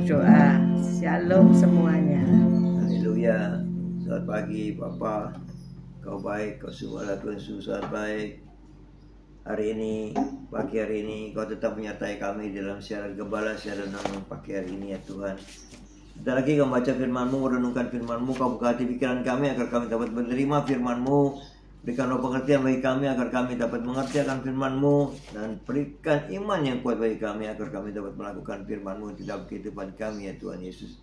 berdoa. Shalom semuanya. Haleluya. Selamat pagi Bapak. Kau baik, kau semua lakukan susah baik. Hari ini, pagi hari ini, kau tetap menyertai kami dalam siaran gembala, siaran renungan pagi hari ini ya Tuhan. Sebentar lagi kau baca firman-Mu, merenungkan firman-Mu, kau buka hati pikiran kami agar kami dapat menerima firman-Mu. Berikanlah pengertian bagi kami agar kami dapat mengerti akan firman-Mu, dan berikan iman yang kuat bagi kami agar kami dapat melakukan firman-Mu di dalam kehidupan kami ya Tuhan Yesus.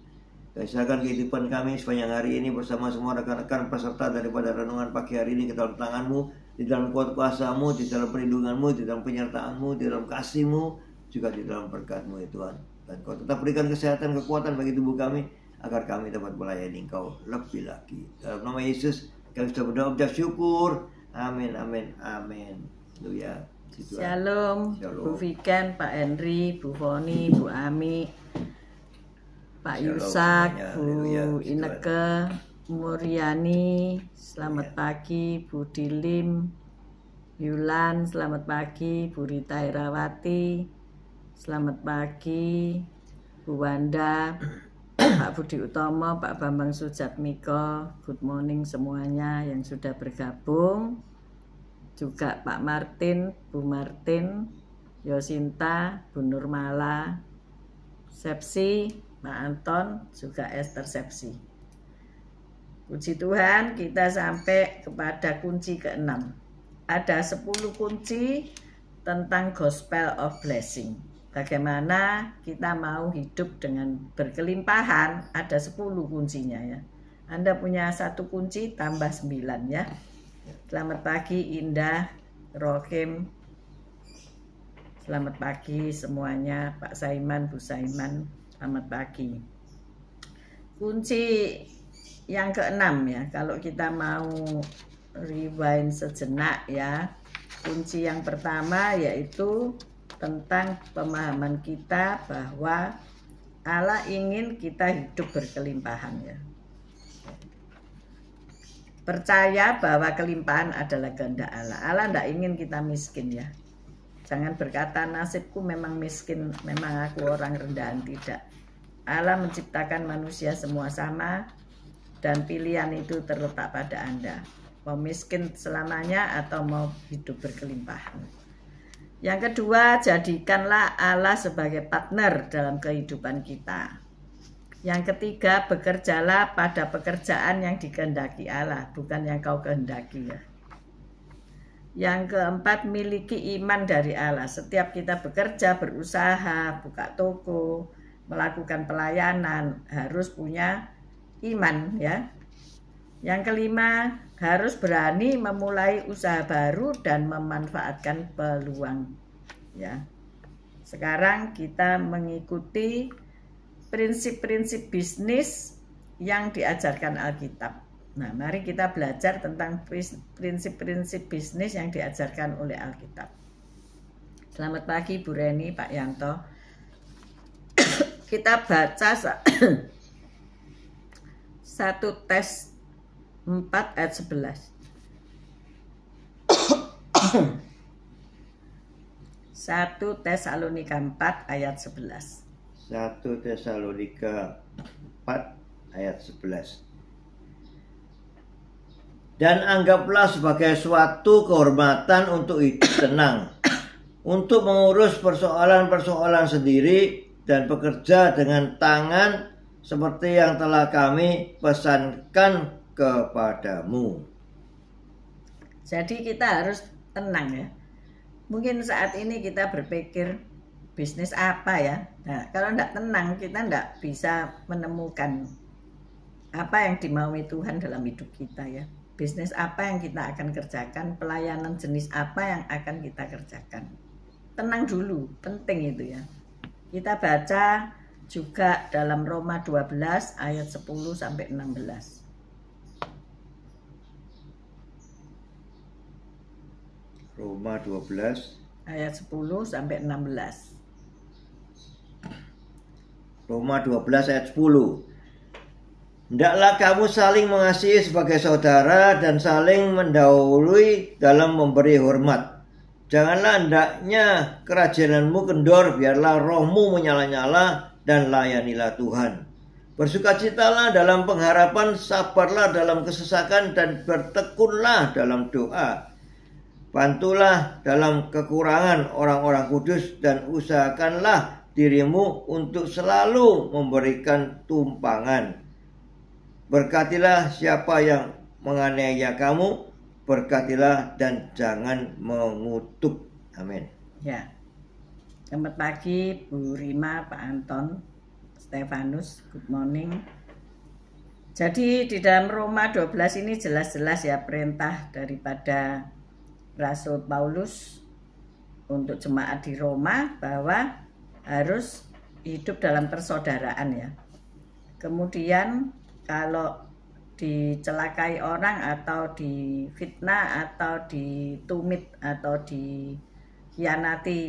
Kami serahkan kehidupan kami sepanjang hari ini bersama semua rekan-rekan peserta daripada renungan pagi hari ini ke dalam tangan-Mu, di dalam kuat kuasa-Mu, di dalam perlindungan-Mu, di dalam penyertaan-Mu, di dalam kasih-Mu, juga di dalam berkat-Mu ya Tuhan. Dan Kau tetap berikan kesehatan, kekuatan bagi tubuh kami agar kami dapat melayani Engkau lebih lagi. Dalam nama Yesus kami sudah berdoa ucap syukur. Amin, amin, amin. Haleluya. Shalom, Bu Viken, Pak Henry, Bu Foni, Bu Ami, Pak Yusak, Bu Ineke, Muriani, selamat pagi, Bu Dilim, Yulan, selamat pagi, Bu Rita Herawati, selamat pagi, Bu Wanda, Pak Budi Utomo, Pak Bambang Sujatmiko, good morning semuanya yang sudah bergabung. Juga Pak Martin, Bu Martin, Yosinta, Bu Nurmala, Sepsi, Pak Anton, juga Esther Sepsi. Puji Tuhan, kita sampai kepada kunci ke-6. Ada 10 kunci tentang Gospel of Blessing. Bagaimana kita mau hidup dengan berkelimpahan, ada 10 kuncinya ya. Anda punya 1 kunci tambah 9 ya. Selamat pagi Indah, Rohim. Selamat pagi semuanya, Pak Saiman, Bu Saiman. Selamat pagi. Kunci yang ke-6 ya, kalau kita mau rewind sejenak ya. Kunci yang pertama yaitu tentang pemahaman kita bahwa Allah ingin kita hidup berkelimpahan ya. Percaya bahwa kelimpahan adalah kehendak Allah. Allah tidak ingin kita miskin ya. Jangan berkata nasibku memang miskin, memang aku orang rendahan, tidak. Allah menciptakan manusia semua sama dan pilihan itu terletak pada Anda. Mau miskin selamanya atau mau hidup berkelimpahan. Yang kedua, jadikanlah Allah sebagai partner dalam kehidupan kita. Yang ketiga, bekerjalah pada pekerjaan yang dikehendaki Allah, bukan yang kau kehendaki ya. Yang keempat, miliki iman dari Allah. Setiap kita bekerja, berusaha, buka toko, melakukan pelayanan, harus punya iman ya. Yang kelima, harus berani memulai usaha baru dan memanfaatkan peluang ya. Sekarang kita mengikuti prinsip-prinsip bisnis yang diajarkan Alkitab. Nah, mari kita belajar tentang prinsip-prinsip bisnis yang diajarkan oleh Alkitab. Selamat pagi Bu Reni, Pak Yanto. Kita baca 1 Tes 4 ayat 11. 1 Tesalonika 4 ayat 11. 1 Tesalonika 4 ayat 11. Dan anggaplah sebagai suatu kehormatan untuk hidup tenang, untuk mengurus persoalan-persoalan sendiri dan bekerja dengan tangan seperti yang telah kami pesankan kepadamu. Jadi kita harus tenang ya. Mungkin saat ini kita berpikir bisnis apa ya. Nah, kalau tidak tenang kita tidak bisa menemukan apa yang dimaui Tuhan dalam hidup kita ya. Bisnis apa yang kita akan kerjakan, pelayanan jenis apa yang akan kita kerjakan. Tenang dulu, penting itu ya. Kita baca juga dalam Roma 12 ayat 10 sampai 16. Roma 12 ayat 10 sampai 16. Roma 12 ayat 10. Hendaklah kamu saling mengasihi sebagai saudara dan saling mendahului dalam memberi hormat. Janganlah hendaknya kerajananmu kendor, biarlah rohmu menyala-nyala dan layanilah Tuhan. Bersukacitalah dalam pengharapan, sabarlah dalam kesesakan dan bertekunlah dalam doa. Bantulah dalam kekurangan orang-orang kudus dan usahakanlah dirimu untuk selalu memberikan tumpangan. Berkatilah siapa yang menganiaya kamu, berkatilah dan jangan mengutuk. Amin. Ya. Selamat pagi Bu Rima, Pak Anton, Stefanus, good morning. Jadi di dalam Roma 12 ini jelas-jelas ya perintah daripada Rasul Paulus untuk jemaat di Roma bahwa harus hidup dalam persaudaraan ya. Kemudian kalau dicelakai orang atau difitnah atau ditumit atau dikhianati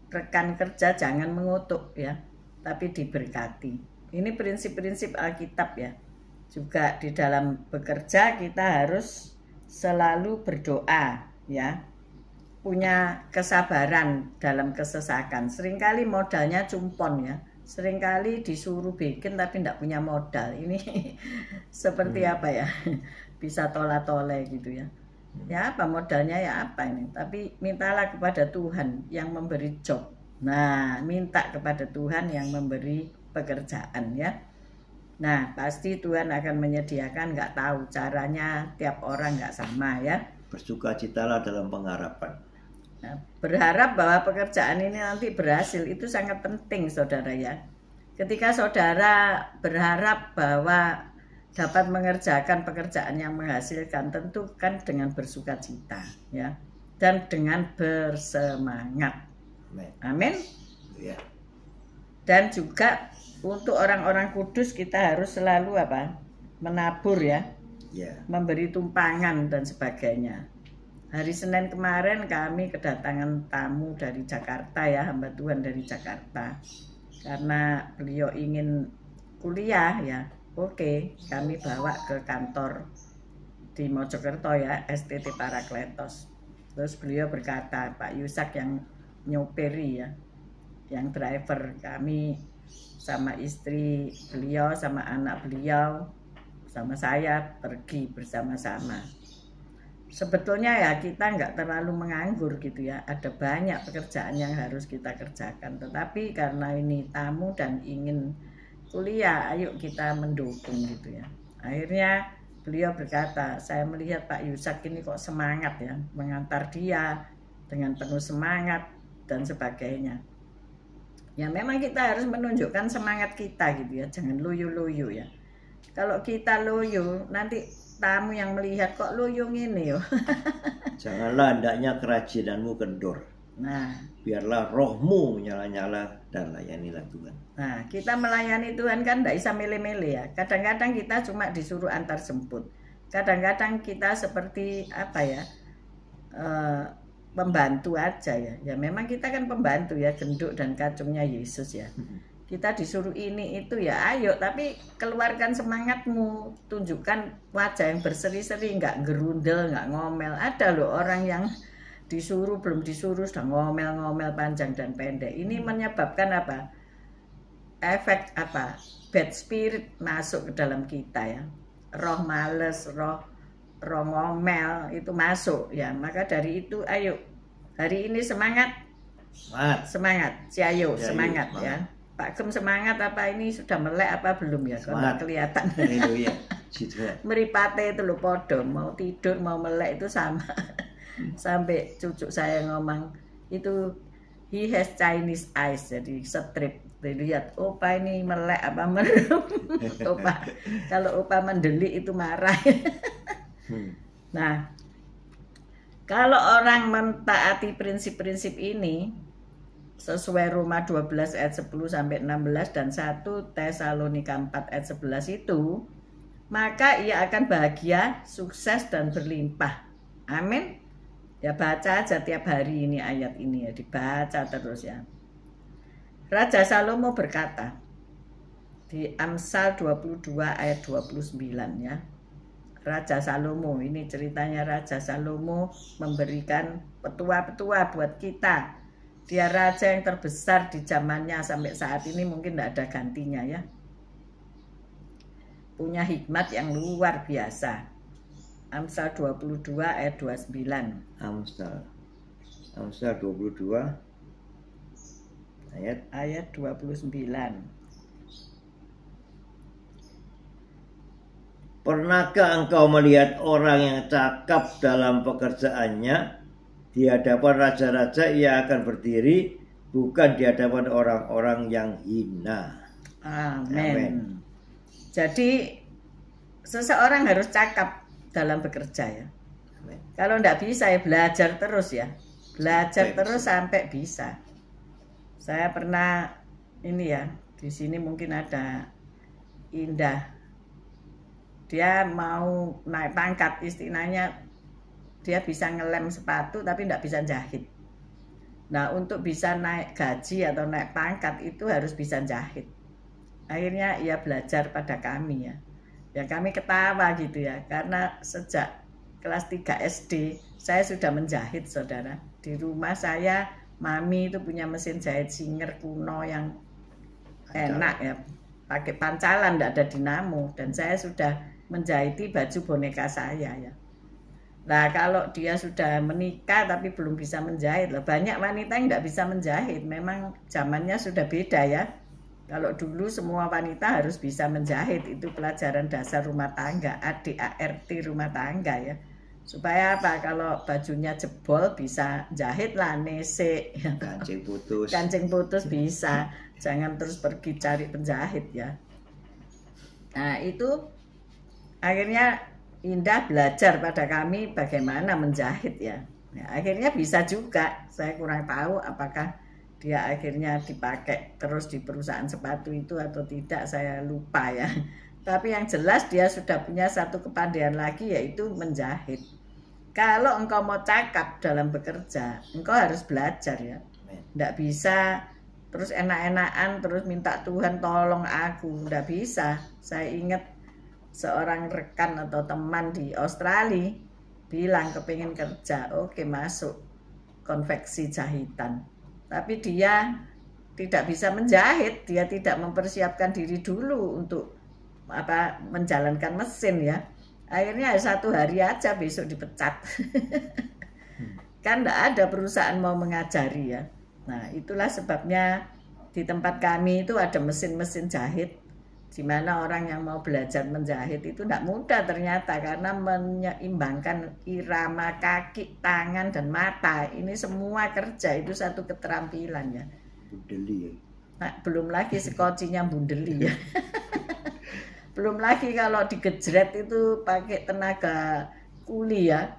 rekan kerja, jangan mengutuk ya, tapi diberkati. Ini prinsip-prinsip Alkitab ya. Juga di dalam bekerja kita harus selalu berdoa ya. Punya kesabaran dalam kesesakan. Seringkali modalnya cumpon ya. Seringkali disuruh bikin tapi tidak punya modal. Ini seperti apa ya? Bisa tola-tole gitu ya. Ya apa modalnya ya apa ini. Tapi mintalah kepada Tuhan yang memberi job. Nah, minta kepada Tuhan yang memberi pekerjaan ya. Nah, pasti Tuhan akan menyediakan, nggak tahu caranya, tiap orang nggak sama ya. Bersukacitalah dalam pengharapan. Nah, berharap bahwa pekerjaan ini nanti berhasil itu sangat penting, saudara ya. Ketika saudara berharap bahwa dapat mengerjakan pekerjaan yang menghasilkan, tentu kan dengan bersukacita ya, dan dengan bersemangat. Amin. Ya. Dan juga untuk orang-orang kudus kita harus selalu apa? Menabur ya. Ya. Memberi tumpangan dan sebagainya. Hari Senin kemarin kami kedatangan tamu dari Jakarta ya, hamba Tuhan dari Jakarta. Karena beliau ingin kuliah ya. Oke, kami bawa ke kantor di Mojokerto ya, STT Parakletos. Terus beliau berkata, Pak Yusak yang nyopiri ya, yang driver, kami sama istri beliau, sama anak beliau, sama saya pergi bersama-sama. Sebetulnya ya kita nggak terlalu menganggur gitu ya, ada banyak pekerjaan yang harus kita kerjakan. Tetapi karena ini tamu dan ingin kuliah, ayo kita mendukung gitu ya. Akhirnya beliau berkata, saya melihat Pak Yusak ini kok semangat ya, mengantar dia dengan penuh semangat dan sebagainya. Ya memang kita harus menunjukkan semangat kita gitu ya, jangan loyo-loyo ya. Kalau kita loyo, nanti tamu yang melihat kok loyo ini yo. Janganlah hendaknya kerajinanmu kendor. Nah, biarlah rohmu menyala-nyala dan layanilah Tuhan. Nah, kita melayani Tuhan kan tidak bisa milih-milih ya. Kadang-kadang kita cuma disuruh antar jemput. Kadang-kadang kita seperti apa ya, pembantu aja ya. Ya memang kita kan pembantu ya, genduk dan kacungnya Yesus ya. Kita disuruh ini itu ya, ayo, tapi keluarkan semangatmu, tunjukkan wajah yang berseri-seri, nggak gerundel, nggak ngomel. Ada loh orang yang disuruh belum disuruh sudah ngomel-ngomel panjang dan pendek. Ini menyebabkan apa? Efek apa? Bad spirit masuk ke dalam kita ya. Roh males, roh ngomel itu masuk ya. Maka dari itu ayo hari ini semangat. Semangat. Ciayo semangat ya. Pak Gem semangat apa ini sudah melek apa belum ya? Kalau kelihatan. Meripate itu loh podo, mau tidur mau melek itu sama. Sampai cucu saya ngomong itu he has Chinese eyes, jadi strip. Dilihat opa ini melek apa merem. Opa kalau opa mendelik itu marah. Nah, kalau orang mentaati prinsip-prinsip ini sesuai Roma 12 ayat 10 sampai 16 dan 1 Tesalonika 4 ayat 11 itu, maka ia akan bahagia, sukses dan berlimpah. Amin. Ya baca aja tiap hari ini ayat ini ya, dibaca terus ya. Raja Salomo berkata di Amsal 22 ayat 29 ya. Raja Salomo, ini ceritanya Raja Salomo memberikan petua-petua buat kita. Dia raja yang terbesar di zamannya sampai saat ini, mungkin tidak ada gantinya ya. Punya hikmat yang luar biasa. Amsal 22 ayat 29. Amsal 22 ayat 29. Pernahkah engkau melihat orang yang cakap dalam pekerjaannya? Di hadapan raja-raja ia akan berdiri, bukan di hadapan orang-orang yang hina. Amin. Jadi seseorang harus cakap dalam bekerja ya. Amen. Kalau enggak bisa ya belajar terus ya. Belajar terus sampai bisa. Saya pernah ini ya, di sini mungkin ada Indah. Dia mau naik pangkat, istilahnya dia bisa ngelem sepatu tapi enggak bisa jahit. Nah, untuk bisa naik gaji atau naik pangkat itu harus bisa jahit. Akhirnya ia belajar pada kami ya. Ya kami ketawa gitu ya, karena sejak kelas 3 SD saya sudah menjahit, saudara. Di rumah saya, mami itu punya mesin jahit Singer kuno yang enak ya, pakai pancalan, tidak ada dinamo. Dan saya sudah menjahiti baju boneka saya ya. Nah kalau dia sudah menikah tapi belum bisa menjahit, banyak wanita yang tidak bisa menjahit. Memang zamannya sudah beda ya. Kalau dulu semua wanita harus bisa menjahit, itu pelajaran dasar rumah tangga, ADART rumah tangga ya. Supaya apa? Kalau bajunya jebol bisa jahit lah, nesek. Kancing putus. Kancing putus bisa. Jangan terus pergi cari penjahit ya. Nah itu akhirnya Indah belajar pada kami bagaimana menjahit ya. Nah, akhirnya bisa juga. Saya kurang tahu apakah dia akhirnya dipakai terus di perusahaan sepatu itu atau tidak, saya lupa ya. Tapi yang jelas dia sudah punya satu kepandaian lagi, yaitu menjahit. Kalau engkau mau cakap dalam bekerja, engkau harus belajar ya. Tidak bisa terus enak-enakan terus minta Tuhan tolong aku, tidak bisa. Saya ingat seorang rekan atau teman di Australia bilang kepingin kerja, oke masuk konveksi jahitan. Tapi dia tidak bisa menjahit, dia tidak mempersiapkan diri dulu untuk menjalankan mesin ya. Akhirnya 1 hari aja besok dipecat. Kan tidak ada perusahaan mau mengajari ya. Nah itulah sebabnya di tempat kami itu ada mesin-mesin jahit, di mana orang yang mau belajar menjahit itu tidak mudah ternyata, karena menyeimbangkan irama kaki, tangan, dan mata. Ini semua kerja, itu satu keterampilan ya. Bundeli ya. Nah, belum lagi skocinya bundeli ya. Belum lagi kalau digejret itu pakai tenaga kuli ya.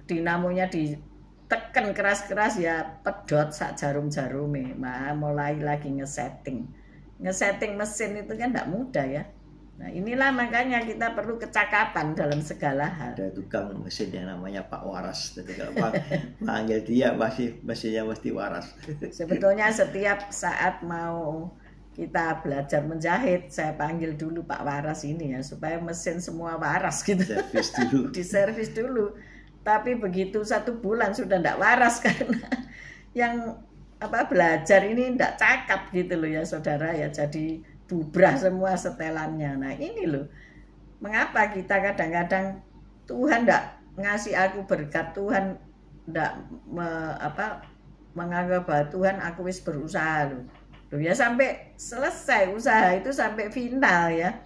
Dinamonya ditekan keras-keras ya, pedot sak jarum-jarume. Mulai lagi ngesetting mesin itu kan tidak mudah ya. Nah inilah makanya kita perlu kecakapan dalam segala hal. Ada tukang mesin yang namanya Pak Waras. Jadi kalau panggil dia mesinnya mesti waras. Sebetulnya setiap saat mau kita belajar menjahit, saya panggil dulu Pak Waras ini ya, supaya mesin semua waras gitu. Servis dulu. Diservis dulu. Tapi begitu 1 bulan sudah tidak waras karena yang belajar ini tidak cakap gitu loh ya saudara ya, jadi bubrah semua setelannya. Nah ini loh mengapa kita kadang-kadang Tuhan tidak ngasih aku berkat, Tuhan tidak menganggap bahwa Tuhan aku wis berusaha loh ya, sampai selesai usaha itu sampai final ya.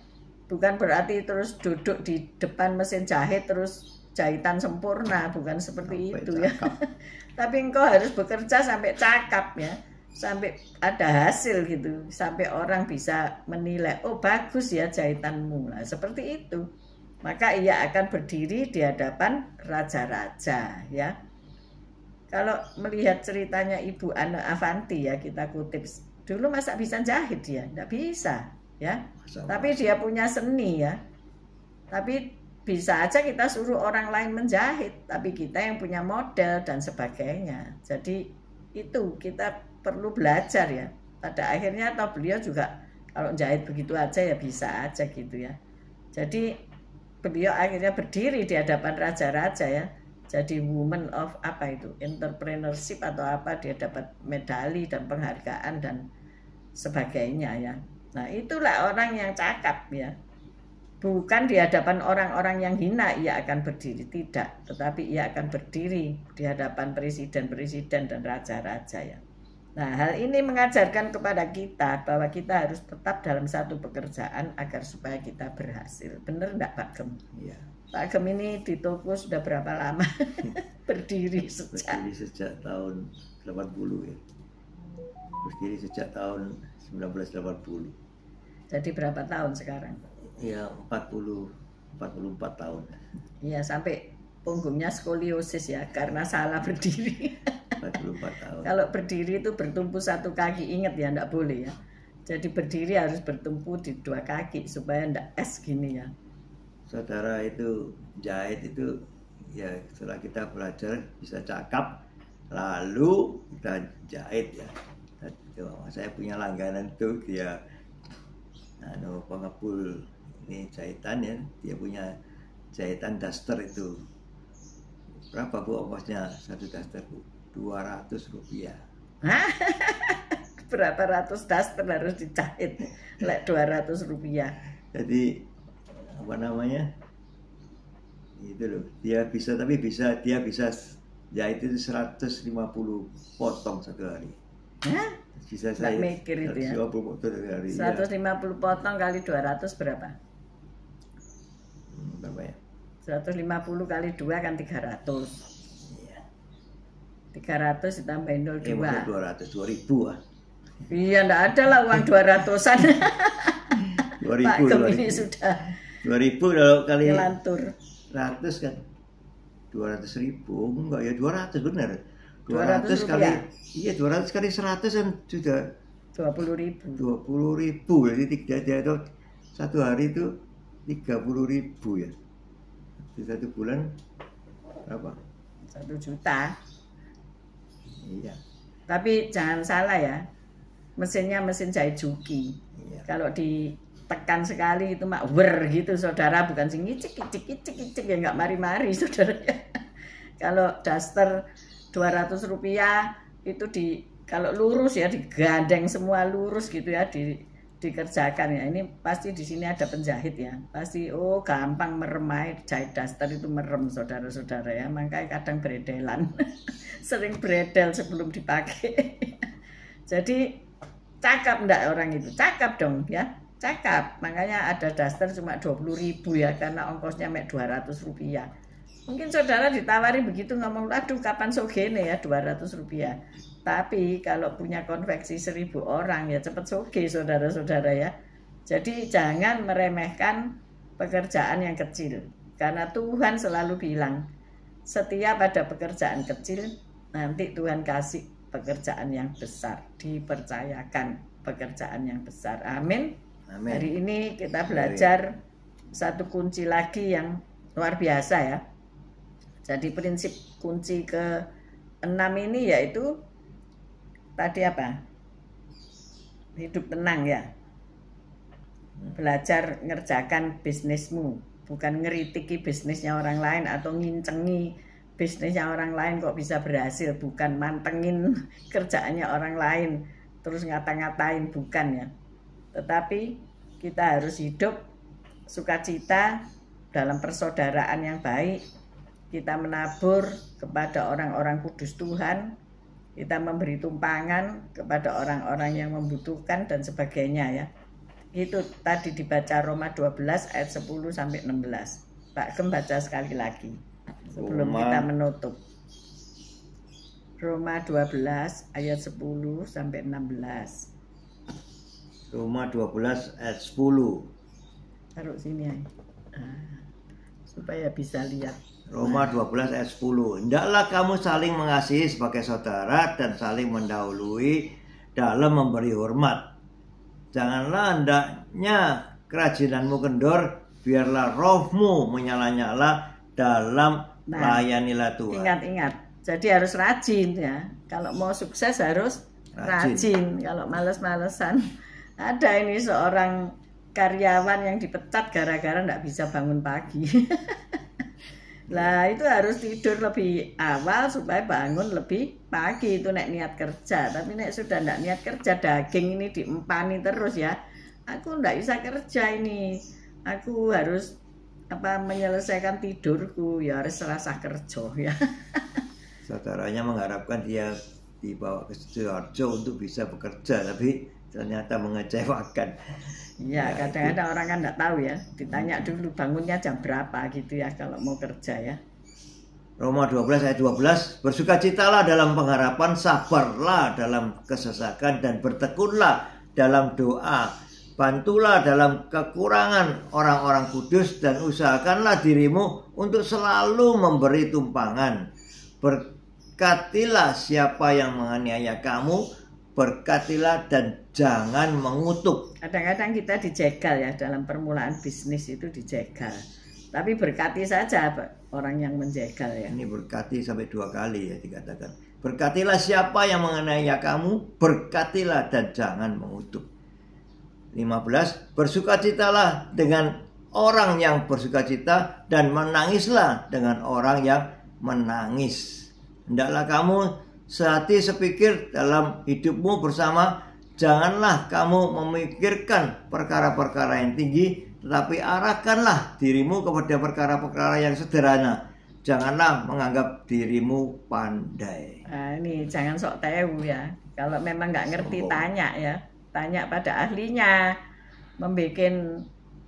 Bukan berarti terus duduk di depan mesin jahit terus jahitan sempurna, bukan seperti sampai itu cakap. Ya. Tapi engkau harus bekerja sampai cakap ya, sampai ada hasil gitu, sampai orang bisa menilai, oh bagus ya jahitanmu. Nah, seperti itu. Maka ia akan berdiri di hadapan raja-raja ya. Kalau melihat ceritanya Ibu Anne Avanti ya, kita kutip, dulu masa bisa jahit dia? Tidak bisa ya. Tapi dia punya seni ya. Tapi bisa aja kita suruh orang lain menjahit, tapi kita yang punya model dan sebagainya. Jadi itu kita perlu belajar ya. Pada akhirnya atau beliau juga kalau jahit begitu aja ya bisa aja gitu ya. Jadi beliau akhirnya berdiri di hadapan raja-raja ya. Jadi woman of entrepreneurship atau dia dapat medali dan penghargaan dan sebagainya ya. Nah itulah orang yang cakap ya. Bukan di hadapan orang-orang yang hina ia akan berdiri, tidak. Tetapi ia akan berdiri di hadapan presiden-presiden dan raja-raja ya. Nah hal ini mengajarkan kepada kita bahwa kita harus tetap dalam satu pekerjaan agar supaya kita berhasil. Benar enggak Pak Gem? Iya. Pak Gem ini di toko sudah berapa lama berdiri sejak? Berdiri sejak tahun 80 ya. Berdiri sejak tahun 1980. Jadi berapa tahun sekarang? Ya 44 tahun. Iya sampai punggungnya skoliosis ya karena salah berdiri. 44 tahun. Kalau berdiri itu bertumpu 1 kaki, ingat ya enggak boleh ya. Jadi berdiri harus bertumpu di 2 kaki supaya enggak es gini ya. Saudara itu jahit itu ya setelah kita belajar bisa cakap lalu kita jahit ya. Saya punya langganan tuh dia pengepul ini jahitan ya, dia punya jahitan daster itu. Berapa Bu ongkosnya 1 daster Bu? 200 rupiah. Berapa ratus daster harus dijahit? 200 rupiah. Jadi itu loh, dia bisa jahit itu 150 potong 1 hari. Hah? Sisa Nggak saya mikir itu ya. 150 potong dari hari. 150 potong kali 200 berapa? Berapa ya? 150 kali 2 kan 300. Iya. 300 ditambahin 02. 200, 2000 ah. Iya, enggak ada lah uang 200-an. 2000, Pak Gem ini sudah 2000 kalau kali ngelantur. 100 kan 200.000, enggak ya 200 benar. 200 kali rupiah. iya 200 kali 100 kan sudah 20.000. 20.000. Jadi itu satu hari itu 30.000 ya. Di satu bulan berapa? 1 juta. Iya. Tapi jangan salah ya. Mesinnya mesin jahit juki. Iya. Kalau ditekan sekali itu mak wer gitu saudara, bukan sing icik ya nggak mari-mari saudara. Kalau daster 200 rupiah itu kalau lurus ya digandeng semua lurus gitu ya dikerjakan ya. Ini pasti di sini ada penjahit ya. Pasti gampang merem jahit daster itu merem saudara-saudara ya. Makanya kadang beredelan. Sering beredel sebelum dipakai. Jadi cakap enggak orang itu? Cakap dong ya. Cakap. Makanya ada daster cuma 20.000 ya karena ongkosnya 200 rupiah. Mungkin saudara ditawari begitu ngomong, aduh kapan sogene ya 200 rupiah. Tapi kalau punya konveksi 1000 orang ya cepet soge saudara-saudara ya. Jadi jangan meremehkan pekerjaan yang kecil. Karena Tuhan selalu bilang, setiap ada pekerjaan kecil, nanti Tuhan kasih pekerjaan yang besar. Dipercayakan pekerjaan yang besar. Amin. Amin. Hari ini kita belajar satu kunci lagi yang luar biasa ya. Jadi prinsip kunci ke-6 ini yaitu tadi apa? Hidup tenang ya. Belajar ngerjakan bisnismu, bukan ngeritiki bisnisnya orang lain atau ngincengi bisnisnya orang lain kok bisa berhasil, bukan mantengin kerjaannya orang lain terus ngata-ngatain, bukan ya. Tetapi kita harus hidup sukacita dalam persaudaraan yang baik. Kita menabur kepada orang-orang kudus Tuhan, kita memberi tumpangan kepada orang-orang yang membutuhkan dan sebagainya ya. Itu tadi dibaca Roma 12 ayat 10 sampai 16. Pak Gem baca sekali lagi sebelum kita menutup. Roma 12 ayat 10 sampai 16. Roma 12 ayat 10. Taruh sini ya. Supaya bisa lihat. Roma 12 ayat 10. Hendaklah kamu saling mengasihi sebagai saudara dan saling mendahului dalam memberi hormat. Janganlah hendaknya kerajinanmu kendor, biarlah rohmu menyala-nyala dalam layanilah Tuhan. Ingat-ingat, jadi harus rajin ya. Kalau mau sukses harus rajin. Kalau males-malesan, ada ini seorang karyawan yang dipecat gara-gara nggak bisa bangun pagi. Lah itu harus tidur lebih awal supaya bangun lebih pagi, itu nek niat kerja. Tapi nek sudah ndak niat kerja, daging ini diempani terus ya. Aku ndak bisa kerja ini. Aku harus menyelesaikan tidurku, ya harus serasa kerja ya. Saudaranya mengharapkan dia dibawa ke Sidoarjo untuk bisa bekerja, tapi ternyata mengecewakan. Ya, kadang-kadang orang kan nggak tahu ya. Ditanya dulu bangunnya jam berapa gitu ya kalau mau kerja ya. Roma 12 ayat 12. Bersukacitalah dalam pengharapan, sabarlah dalam kesesakan, dan bertekunlah dalam doa. Bantulah dalam kekurangan orang-orang kudus, dan usahakanlah dirimu untuk selalu memberi tumpangan. Berkatilah siapa yang menganiaya kamu, berkatilah dan jangan mengutuk. Kadang-kadang kita dijegal ya, dalam permulaan bisnis itu dijegal. Tapi berkati saja orang yang menjegal ya. Ini berkati sampai 2 kali ya dikatakan. Berkatilah siapa yang menganiaya kamu, berkatilah dan jangan mengutuk. 15. Bersukacitalah dengan orang yang bersukacita, dan menangislah dengan orang yang menangis. Hendaklah kamu sehati sepikir dalam hidupmu bersama. Janganlah kamu memikirkan perkara-perkara yang tinggi, tetapi arahkanlah dirimu kepada perkara-perkara yang sederhana. janganlah menganggap dirimu pandai. Nah, ini jangan sok tahu ya. Kalau memang nggak ngerti tanya ya, tanya pada ahlinya. Membikin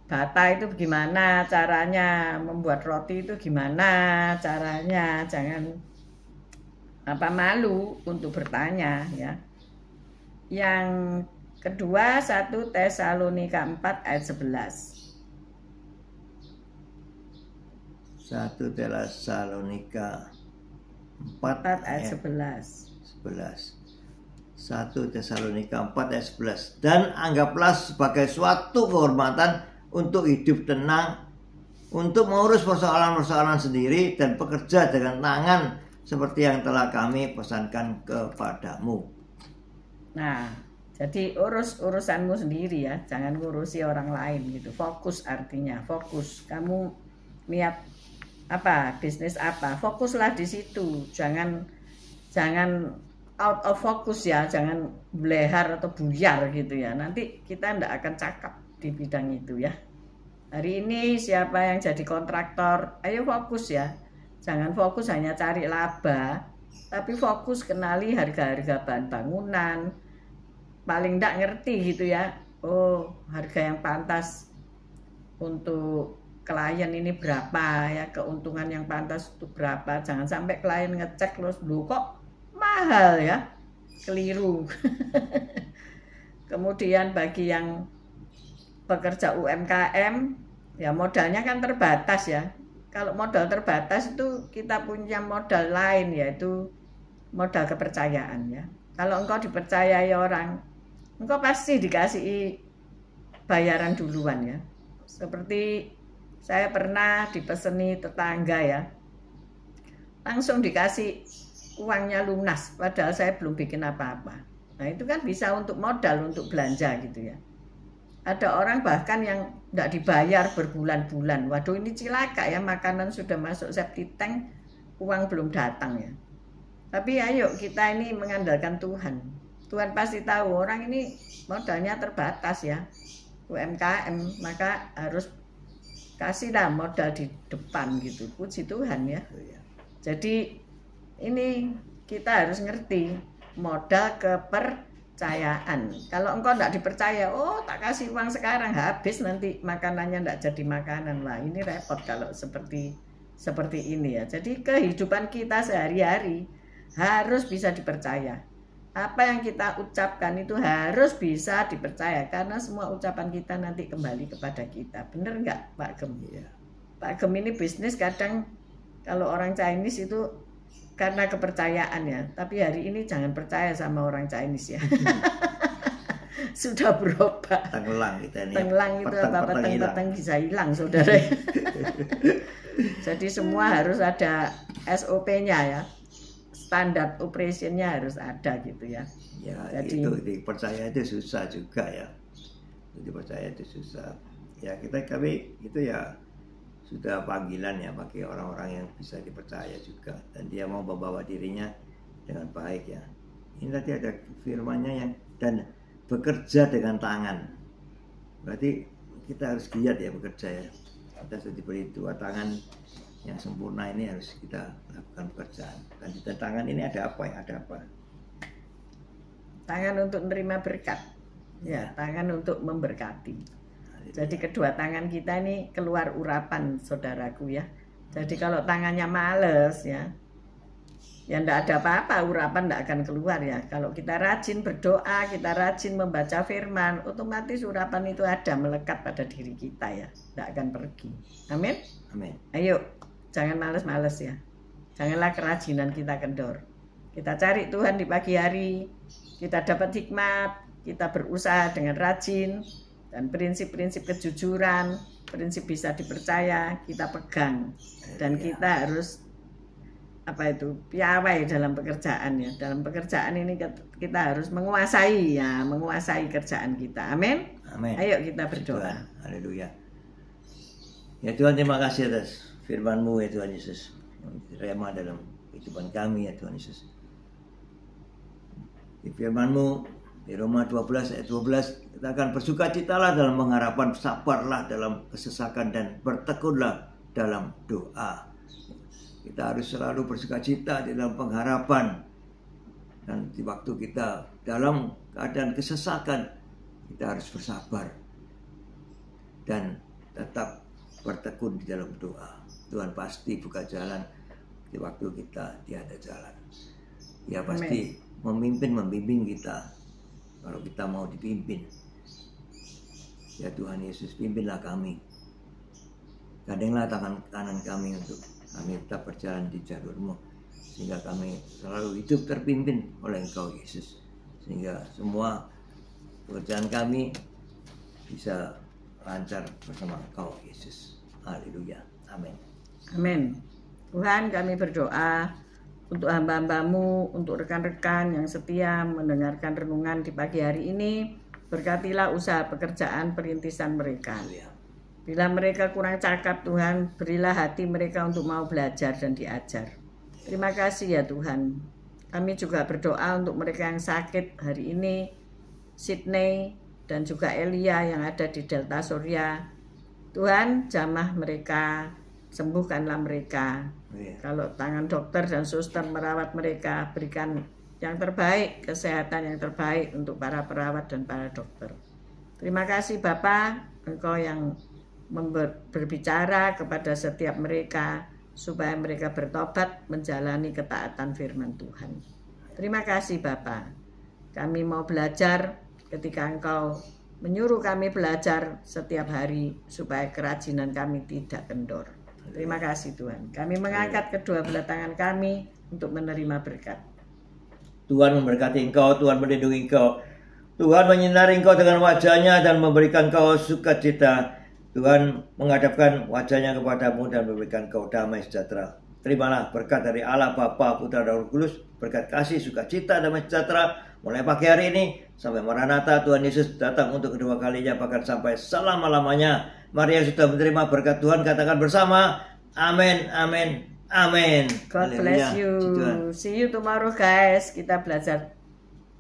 bata itu gimana caranya, membuat roti itu gimana caranya. Jangan malu untuk bertanya ya. Yang kedua 1 Tesalonika 4 ayat 11. 1 Tesalonika 4 ayat 11. 1 Tesalonika 4 ayat 11. Dan anggaplah sebagai suatu kehormatan untuk hidup tenang, untuk mengurus persoalan-persoalan sendiri dan bekerja dengan tangan seperti yang telah kami pesankan kepadamu. Nah, jadi urusanmu sendiri ya, jangan ngurusi orang lain gitu. Fokus artinya, fokus. Kamu niat apa, bisnis apa, fokuslah di situ. Jangan out of focus ya, jangan belehar atau buyar gitu ya. Nanti kita ndak akan cakap di bidang itu ya. Hari ini siapa yang jadi kontraktor, ayo fokus ya. Jangan fokus hanya cari laba, tapi fokus kenali harga-harga bahan bangunan. Paling ndak ngerti gitu ya. Oh, harga yang pantas untuk klien ini berapa ya, keuntungan yang pantas itu berapa. Jangan sampai klien ngecek loh kok mahal ya, keliru. Kemudian bagi yang pekerja UMKM ya, modalnya kan terbatas ya. Kalau modal terbatas itu kita punya modal lain, yaitu modal kepercayaan ya. Kalau engkau dipercayai orang, engkau pasti dikasih bayaran duluan ya. Seperti saya pernah dipeseni tetangga ya, langsung dikasih uangnya lunas, padahal saya belum bikin apa-apa. Nah itu kan bisa untuk modal, untuk belanja gitu ya. Ada orang bahkan yang tidak dibayar berbulan-bulan. Waduh, ini cilaka ya, makanan sudah masuk septic tank, uang belum datang ya. Tapi ayo kita ini mengandalkan Tuhan. Tuhan pasti tahu orang ini modalnya terbatas ya, UMKM, maka harus kasihlah modal di depan gitu. Puji Tuhan ya. Jadi ini kita harus ngerti modal kepercayaan. Kalau engkau tidak dipercaya, oh tak kasih uang sekarang, habis nanti makanannya tidak jadi makanan. Wah ini repot kalau seperti ini ya. Jadi kehidupan kita sehari-hari harus bisa dipercaya. Apa yang kita ucapkan itu harus bisa dipercaya, karena semua ucapan kita nanti kembali kepada kita. Bener nggak Pak Gem? Ya. Pak Gem ini bisnis kadang kalau orang Chinese itu karena kepercayaan ya. Tapi hari ini jangan percaya sama orang Chinese ya. Sudah berubah. Tenggelam kita ini. Tenggelam itu apa-apa peteng-peteng bisa hilang saudara. Jadi semua harus ada SOP-nya ya. Standar operationnya harus ada gitu ya. Ya, jadi itu dipercaya itu susah juga ya. Dipercaya itu susah. Ya kami itu ya sudah panggilan ya bagi orang-orang yang bisa dipercaya juga, dan dia mau membawa dirinya dengan baik ya. Ini tadi ada firman-Nya yang dan bekerja dengan tangan. Berarti kita harus giat ya bekerja ya. Kita sudah diberi dua tangan yang sempurna, ini harus kita lakukan pekerjaan. Dan di tangan ini ada apa ya? Ada apa? Tangan untuk menerima berkat, ya, tangan untuk memberkati. Jadi kedua tangan kita ini keluar urapan saudaraku ya. Jadi kalau tangannya males ya enggak ada apa-apa, urapan enggak akan keluar ya. Kalau kita rajin berdoa, kita rajin membaca firman, otomatis urapan itu ada melekat pada diri kita ya, enggak akan pergi. Amin. Amin. Ayo, jangan males-males ya. Janganlah kerajinan kita kendor. Kita cari Tuhan di pagi hari, kita dapat hikmat, kita berusaha dengan rajin, dan prinsip-prinsip kejujuran, prinsip bisa dipercaya, kita pegang. Dan kita harus piawai dalam pekerjaan ya. Dalam pekerjaan ini kita harus menguasai ya, menguasai kerjaan kita. Amin. Amin. Ayo kita berdoa. Haleluya. Ya Tuhan, terima kasih atas firman-Mu ya Tuhan Yesus. Rema dalam kehidupan kami ya Tuhan Yesus. Di firman-Mu di Roma 12 ayat 12, kita akan bersukacitalah dalam pengharapan, sabarlah dalam kesesakan, dan bertekunlah dalam doa. Kita harus selalu bersukacita di dalam pengharapan. Dan di waktu kita dalam keadaan kesesakan, kita harus bersabar. Dan tetap bertekun di dalam doa. Tuhan pasti buka jalan di waktu kita tiada jalan. Dia pasti membimbing kita kalau kita mau dipimpin. Ya Tuhan Yesus, pimpinlah kami. Gandenglah tangan kanan kami untuk kami tetap berjalan di jalur-Mu, sehingga kami selalu hidup terpimpin oleh Engkau Yesus, sehingga semua pekerjaan kami bisa lancar bersama Engkau Yesus. Haleluya. Amin. Amin. Tuhan, kami berdoa untuk hamba-Hamba-Mu, untuk rekan-rekan yang setia mendengarkan renungan di pagi hari ini. Berkatilah usaha pekerjaan perintisan mereka. Bila mereka kurang cakap, Tuhan, berilah hati mereka untuk mau belajar dan diajar. Terima kasih ya Tuhan. Kami juga berdoa untuk mereka yang sakit hari ini, Sydney dan juga Elia yang ada di Delta Surya. Tuhan, jamah mereka, sembuhkanlah mereka. Kalau tangan dokter dan suster merawat mereka, berikan yang terbaik, kesehatan yang terbaik untuk para perawat dan para dokter. Terima kasih Bapa, Engkau yang berbicara kepada setiap mereka supaya mereka bertobat menjalani ketaatan firman Tuhan. Terima kasih Bapa. Kami mau belajar ketika Engkau menyuruh kami belajar setiap hari supaya kerajinan kami tidak kendor. Terima kasih Tuhan. Kami mengangkat kedua belah tangan kami untuk menerima berkat. Tuhan memberkati engkau, Tuhan melindungi engkau, Tuhan menyinari engkau dengan wajahnya dan memberikan engkau sukacita. Tuhan menghadapkan wajahnya kepadamu dan memberikan engkau damai sejahtera. Terimalah berkat dari Allah Bapa, Putra dan Roh Kudus, berkat kasih, sukacita, damai sejahtera mulai pagi hari ini sampai Maranatha Tuhan Yesus datang untuk kedua kalinya, bahkan sampai selama-lamanya. Mari yang sudah menerima berkat Tuhan katakan bersama, amin, amin, amin. God bless you. See you tomorrow guys. Kita belajar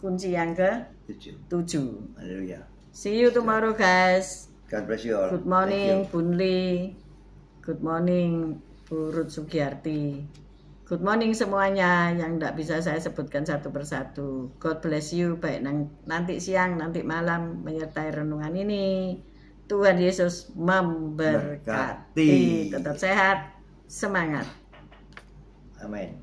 kunci yang ke-7. Haleluya. See you tomorrow guys. God bless you all. Good morning Bun Li. Good morning Bu Ruth Sugiyarti. Good morning semuanya yang tidak bisa saya sebutkan satu persatu. God bless you, baik nanti siang, nanti malam menyertai renungan ini. Tuhan Yesus memberkati. Tetap sehat, semangat. Amin.